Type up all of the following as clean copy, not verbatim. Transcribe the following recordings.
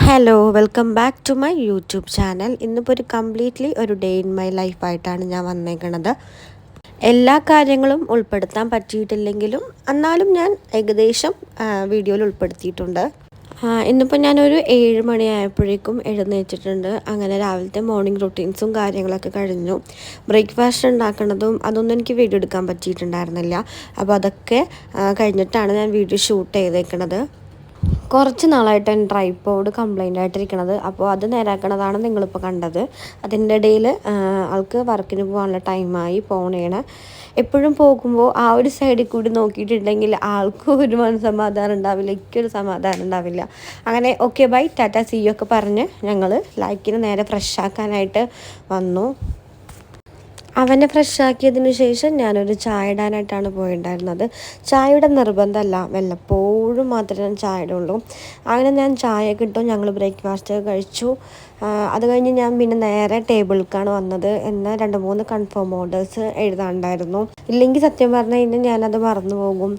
Hello welcome back to my YouTube channel. ഇന്നിപ്പോൾ ഒരു completely ഒരു ഡേ ഇൻ മൈ ലൈഫായിട്ടാണ് ഞാൻ വന്നേക്കണത്. എല്ലാ കാര്യങ്ങളും ഉൾപ്പെടുത്താൻ പറ്റിയിട്ടില്ലെങ്കിലും എന്നാലും ഞാൻ ഏകദേശം വീഡിയോയിൽ ഉൾപ്പെടുത്തിയിട്ടുണ്ട്. ഇന്നിപ്പോൾ ഞാനൊരു 7 മണിയായപ്പോഴേക്കും എഴുന്നേറ്റിട്ടുണ്ട്. അങ്ങനെ രാവിലത്തെ മോർണിംഗ് റൊട്ടീൻസും കാര്യങ്ങളൊക്കെ കഴിഞ്ഞു. ബ്രേക്ക്ഫാസ്റ്റ് ഉണ്ടാക്കുന്നതും അതൊന്നും എനിക്ക് വീഡിയോ എടുക്കാൻ പറ്റിയിട്ടുണ്ടായിരുന്നില്ല. അപ്പോൾ അതൊക്കെ കഴിഞ്ഞിട്ടാണ് ഞാൻ വീഡിയോ ഷൂട്ട് ചെയ്തേക്കണത്. കുറച്ച് നാളായിട്ട് എൻ്റെ ട്രൈപോഡ് കംപ്ലൈൻ്റ് ആയിട്ടിരിക്കണത്. അപ്പോൾ അത് നേരാക്കണതാണ് നിങ്ങളിപ്പോൾ കണ്ടത്. അതിൻ്റെ ഇടയിൽ ആൾക്ക് വർക്കിന് പോകാനുള്ള ടൈമായി പോണേണ്. എപ്പോഴും പോകുമ്പോൾ ആ ഒരു സൈഡിൽ കൂടി നോക്കിയിട്ടുണ്ടെങ്കിൽ ആൾക്കും ഒരു മനസ്സമാധാനം ഉണ്ടാവില്ല, എനിക്കൊരു സമാധാനം ഉണ്ടാവില്ല. അങ്ങനെ okay bye tata see you ഒക്കെ പറഞ്ഞ് ഞങ്ങൾ ലൈക്കിന് നേരെ ഫ്രഷ് ആക്കാനായിട്ട് വന്നു. അവനെ ഫ്രഷ് ആക്കിയതിന് ശേഷം ഞാനൊരു ചായ ഇടാനായിട്ടാണ് പോയിട്ടുണ്ടായിരുന്നത്. ചായയുടെ നിർബന്ധമല്ല, വല്ലപ്പോഴും മാത്രമേ ഞാൻ ചായ ഇടുള്ളൂ. അങ്ങനെ ഞാൻ ചായ കിട്ടും, ഞങ്ങൾ ബ്രേക്ക്ഫാസ്റ്റ് കഴിച്ചു. അത് കഴിഞ്ഞ് ഞാൻ പിന്നെ നേരെ ടേബിളിലേക്കാണ് വന്നത്. എന്നാൽ 2-3 കൺഫേം ഓർഡേഴ്സ് എഴുതാനുണ്ടായിരുന്നു. ഇല്ലെങ്കിൽ സത്യം പറഞ്ഞു കഴിഞ്ഞാൽ ഞാനത് മറന്നു പോകും,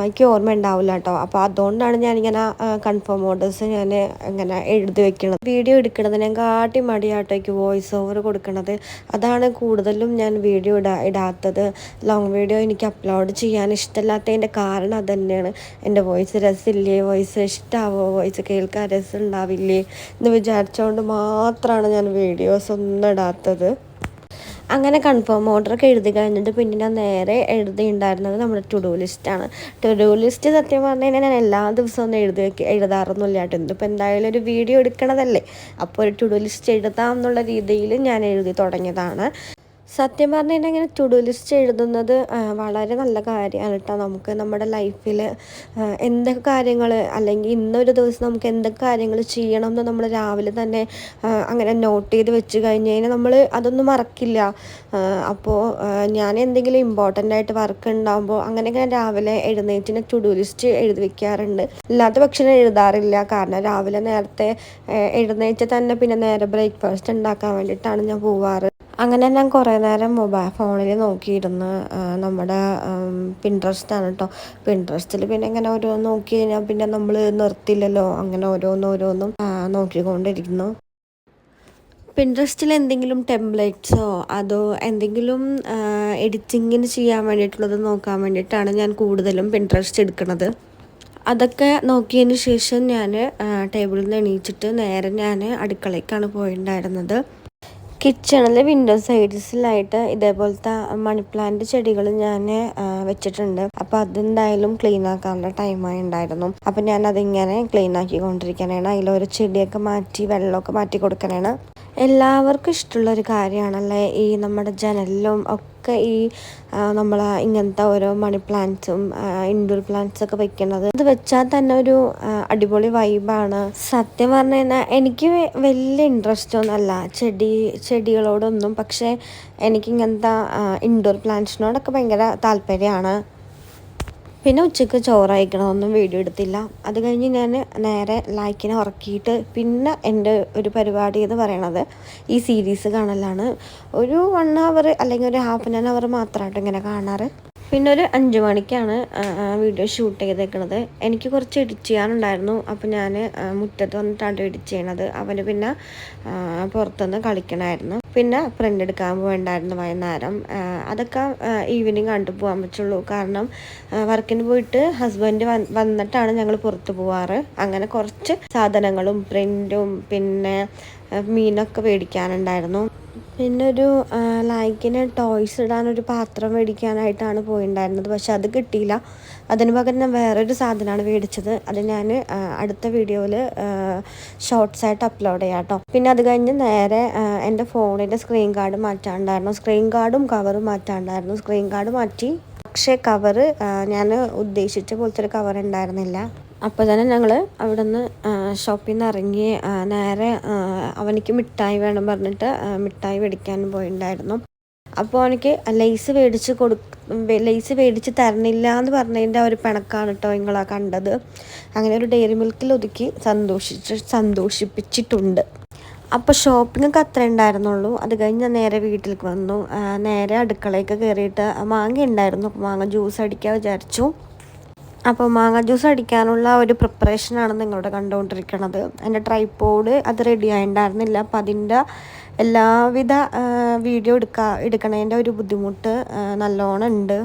എനിക്ക് ഓർമ്മ ഉണ്ടാവില്ല കേട്ടോ. അപ്പോൾ അതുകൊണ്ടാണ് ഞാനിങ്ങനെ കൺഫേം ഓർഡേഴ്സ് ഞാൻ ഇങ്ങനെ എഴുതി വെക്കുന്നത്. വീഡിയോ എടുക്കണതിനെ കാട്ടി മടിയാട്ടോ എനിക്ക് വോയിസ് ഓവർ കൊടുക്കണത്. അതാണ് കൂടുതലും ഞാൻ വീഡിയോ ഇടാത്തത്. ലോങ് വീഡിയോ എനിക്ക് അപ്ലോഡ് ചെയ്യാൻ ഇഷ്ടമില്ലാത്തതിൻ്റെ കാരണം അത് തന്നെയാണ്. എൻ്റെ വോയിസ് രസമില്ലേ, വോയിസ് ഇഷ്ടമാവോ, വോയിസ് കേൾക്കാൻ രസം ഉണ്ടാവില്ലേ എന്ന് വിചാരിച്ചുകൊണ്ട് മാത്രമാണ് ഞാൻ വീഡിയോസ് ഒന്നും ഇടാത്തത്. അങ്ങനെ കൺഫേം ഓർഡറൊക്കെ എഴുതി കഴിഞ്ഞിട്ട് പിന്നെ ഞാൻ നേരെ എഴുതിയിട്ടുണ്ടായിരുന്നത് നമ്മുടെ ടു ഡു ലിസ്റ്റാണ്. ടു ഡു ലിസ്റ്റ് സത്യം പറഞ്ഞു കഴിഞ്ഞാൽ ഞാൻ എല്ലാ ദിവസവും ഒന്നും എഴുതാറൊന്നുമില്ല കേട്ടോ. ഇതിപ്പോൾ എന്തായാലും ഒരു വീഡിയോ എടുക്കണതല്ലേ, അപ്പോൾ ഒരു ടു ഡു ലിസ്റ്റ് എഴുതാം എന്നുള്ള രീതിയിൽ ഞാൻ എഴുതി തുടങ്ങിയതാണ്. സത്യം പറഞ്ഞു കഴിഞ്ഞാൽ ഇങ്ങനെ ടു ഡു ലിസ്റ്റ് എഴുതുന്നത് വളരെ നല്ല കാര്യമാണ് കേട്ടോ. നമുക്ക് നമ്മുടെ ലൈഫിൽ എന്തൊക്കെ കാര്യങ്ങൾ, അല്ലെങ്കിൽ ഇന്നൊരു ദിവസം നമുക്ക് എന്തൊക്കെ കാര്യങ്ങൾ ചെയ്യണം എന്ന് നമ്മൾ രാവിലെ തന്നെ അങ്ങനെ നോട്ട് ചെയ്ത് വെച്ച് കഴിഞ്ഞ് കഴിഞ്ഞാൽ നമ്മൾ അതൊന്നും മറക്കില്ല. അപ്പോൾ ഞാൻ എന്തെങ്കിലും ഇമ്പോർട്ടൻ്റ് ആയിട്ട് വർക്ക് ഉണ്ടാകുമ്പോൾ അങ്ങനെയൊക്കെ രാവിലെ എഴുന്നേറ്റിന് ടു ഡു ലിസ്റ്റ് എഴുതി വെക്കാറുണ്ട്. ഇല്ലാത്ത പക്ഷേ എഴുതാറില്ല, കാരണം രാവിലെ നേരത്തെ എഴുന്നേറ്റ് തന്നെ പിന്നെ നേരെ ബ്രേക്ക്ഫാസ്റ്റ് ഉണ്ടാക്കാൻ വേണ്ടിയിട്ടാണ് ഞാൻ പോവാറ്. അങ്ങനെ ഞാൻ കുറേ നേരം ഫോണിൽ നോക്കിയിരുന്ന് നമ്മുടെ പിൻട്രസ്റ്റാണ് കേട്ടോ. പിൻട്രസ്റ്റിൽ പിന്നെ ഇങ്ങനെ ഓരോന്ന് നോക്കി കഴിഞ്ഞാൽ പിന്നെ നമ്മൾ നിർത്തില്ലല്ലോ, അങ്ങനെ ഓരോന്നും നോക്കിക്കൊണ്ടിരിക്കുന്നു. പിൻട്രസ്റ്റിൽ എന്തെങ്കിലും ടെംപ്ലേറ്റ്സോ അതോ എന്തെങ്കിലും എഡിറ്റിങ്ങിന് ചെയ്യാൻ വേണ്ടിയിട്ടുള്ളത് നോക്കാൻ വേണ്ടിയിട്ടാണ് ഞാൻ കൂടുതലും പിൻട്രസ്റ്റ് എടുക്കുന്നത്. അതൊക്കെ നോക്കിയതിന് ശേഷം ഞാൻ ടേബിളിൽ നിന്ന് എണീച്ചിട്ട് നേരെ ഞാൻ അടുക്കളയ്ക്കാണ് പോയിട്ടുണ്ടായിരുന്നത്. കിച്ചണിൽ വിൻഡോ സൈഡ്സിലായിട്ട് ഇതേപോലത്തെ മണി പ്ലാന്റ് ചെടികൾ ഞാൻ വെച്ചിട്ടുണ്ട്. അപ്പോൾ അതെന്തായാലും ക്ലീൻ ആക്കാനുള്ള ടൈമായി ഉണ്ടായിരുന്നു. അപ്പം ഞാൻ അതിങ്ങനെ ക്ലീൻ ആക്കിക്കൊണ്ടിരിക്കാനാണ്. അതിലൊരു ചെടിയൊക്കെ മാറ്റി വെള്ളമൊക്കെ മാറ്റി കൊടുക്കാനാണ്. എല്ലാവർക്കും ഇഷ്ടമുള്ളൊരു കാര്യമാണല്ലേ ഈ നമ്മുടെ ജനലിലും ഒക്കെ ഈ നമ്മൾ ഇങ്ങനത്തെ ഓരോ മണി പ്ലാന്റ്സും ഇൻഡോർ പ്ലാന്റ്സ് ഒക്കെ വെക്കുന്നത്. അത് വെച്ചാൽ തന്നെ ഒരു അടിപൊളി വൈബാണ്. സത്യം പറഞ്ഞു കഴിഞ്ഞാൽ എനിക്ക് വലിയ ഇൻട്രസ്റ്റ് ഒന്നുമല്ല ചെടികളോടൊന്നും, പക്ഷേ എനിക്കിങ്ങനത്തെ ഇൻഡോർ പ്ലാന്റ്സിനോടൊക്കെ ഭയങ്കര താല്പര്യമാണ്. പിന്നെ ഉച്ചയ്ക്ക് ചോറ് കഴിക്കണമൊന്നും വീഡിയോ എടുത്തില്ല. അത് കഴിഞ്ഞ് ഞാൻ നേരെ ലൈക്കിനെ ഉറക്കിയിട്ട് പിന്നെ എൻ്റെ ഒരു പരിപാടി എന്ന് പറയണത് ഈ സീരീസ് കാണലാണ്. ഒരു 1 hour അല്ലെങ്കിൽ ഒരു ഹാഫ് ആൻ അവർ മാത്രമായിട്ട് ഇങ്ങനെ കാണാറ്. പിന്നെ ഒരു 5 മണിക്കാണ് വീഡിയോ ഷൂട്ട് ചെയ്തേക്കണത്. എനിക്ക് കുറച്ച് എഡിറ്റ് ചെയ്യാനുണ്ടായിരുന്നു. അപ്പോൾ ഞാൻ മുറ്റത്ത് വന്നിട്ടാണ് എഡിറ്റ് ചെയ്യണത്. അവന് പിന്നെ പുറത്തുനിന്ന് കളിക്കണമായിരുന്നു. പിന്നെ പ്രിൻ്റ് എടുക്കാൻ പോകണ്ടായിരുന്നു വൈകുന്നേരം. അതൊക്കെ ഈവനിങ് കണ്ടു പോകാൻ പറ്റുള്ളൂ, കാരണം വർക്കിന് പോയിട്ട് ഹസ്ബൻഡ് വന്നിട്ടാണ് ഞങ്ങൾ പുറത്ത് പോവാറ്. അങ്ങനെ കുറച്ച് സാധനങ്ങളും പ്രിൻറ്റും പിന്നെ മീനൊക്കെ മേടിക്കാനുണ്ടായിരുന്നു. പിന്നെ ഒരു ലൈക്കിന് ടോയ്സ് ഇടാനൊരു പാത്രം മേടിക്കാനായിട്ടാണ് പോയിട്ടുണ്ടായിരുന്നത്. പക്ഷെ അത് കിട്ടിയില്ല. അതിന് പകരം ഞാൻ വേറൊരു സാധനമാണ് മേടിച്ചത്. അത് ഞാൻ അടുത്ത വീഡിയോയിൽ ഷോർട്സായിട്ട് അപ്ലോഡ് ചെയ്യാം കേട്ടോ. പിന്നെ അത് കഴിഞ്ഞ് നേരെ എൻ്റെ ഫോണിൻ്റെ സ്ക്രീൻ കാർഡ് മാറ്റാനുണ്ടായിരുന്നു. സ്ക്രീൻ കാർഡും കവറും മാറ്റാനുണ്ടായിരുന്നു. സ്ക്രീൻ കാർഡ് മാറ്റി, പക്ഷേ കവറ് ഞാൻ ഉദ്ദേശിച്ച പോലത്തെ ഒരു കവർ ഉണ്ടായിരുന്നില്ല. അപ്പോൾ തന്നെ ഞങ്ങൾ അവിടെ നിന്ന് ഷോപ്പിൽ നിന്ന് ഇറങ്ങി നേരെ അവനിക്ക് മിഠായി വേണം പറഞ്ഞിട്ട് മിഠായി മേടിക്കാനും പോയിട്ടുണ്ടായിരുന്നു. അപ്പോൾ എനിക്ക് ലേസ് മേടിച്ച് തരണില്ല എന്ന് പറഞ്ഞതിൻ്റെ ഒരു പിണക്കാണ് കേട്ടോ നിങ്ങളാ കണ്ടത്. അങ്ങനെ ഒരു ഡെയറി മിൽക്കിൽ ഒതുക്കി സന്തോഷിപ്പിച്ചിട്ടുണ്ട്. അപ്പോൾ ഷോപ്പിങ്ങൊക്കെ അത്ര ഉണ്ടായിരുന്നുള്ളൂ. അത് കഴിഞ്ഞ് ഞാൻ നേരെ വീട്ടിലേക്ക് വന്നു. നേരെ അടുക്കളയൊക്കെ കയറിയിട്ട് മാങ്ങ ഉണ്ടായിരുന്നു. അപ്പോൾ മാങ്ങ ജ്യൂസ് അടിക്കാൻ വിചാരിച്ചു. അപ്പോൾ മാങ്ങ ജ്യൂസ് അടിക്കാനുള്ള ഒരു പ്രിപ്പറേഷനാണ് നിങ്ങളുടെ കണ്ടുകൊണ്ടിരിക്കുന്നത്. എൻ്റെ ട്രൈപോഡ് അത് റെഡി ആയിട്ടുണ്ടായിരുന്നില്ല. അപ്പോൾ അതിൻ്റെ എല്ലാവിധ വീഡിയോ എടുക്കണതിൻ്റെ ഒരു ബുദ്ധിമുട്ട് നല്ലോണം ഉണ്ട്.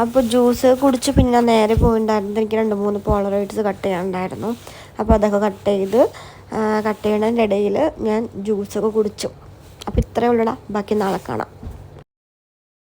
അപ്പോൾ ജ്യൂസ് കുടിച്ച് പിന്നെ നേരെ പോയിട്ടുണ്ടായിരുന്നു. എനിക്ക് 2-3 പോളറൈറ്റ്സ് കട്ട് ചെയ്യാനുണ്ടായിരുന്നു. അപ്പോൾ അതൊക്കെ കട്ട് ചെയ്യണതിൻ്റെ ഇടയിൽ ഞാൻ ജ്യൂസൊക്കെ കുടിച്ചു. അപ്പോൾ ഇത്രയേ ഉള്ളൂടാ, ബാക്കി നാളെ കാണാം.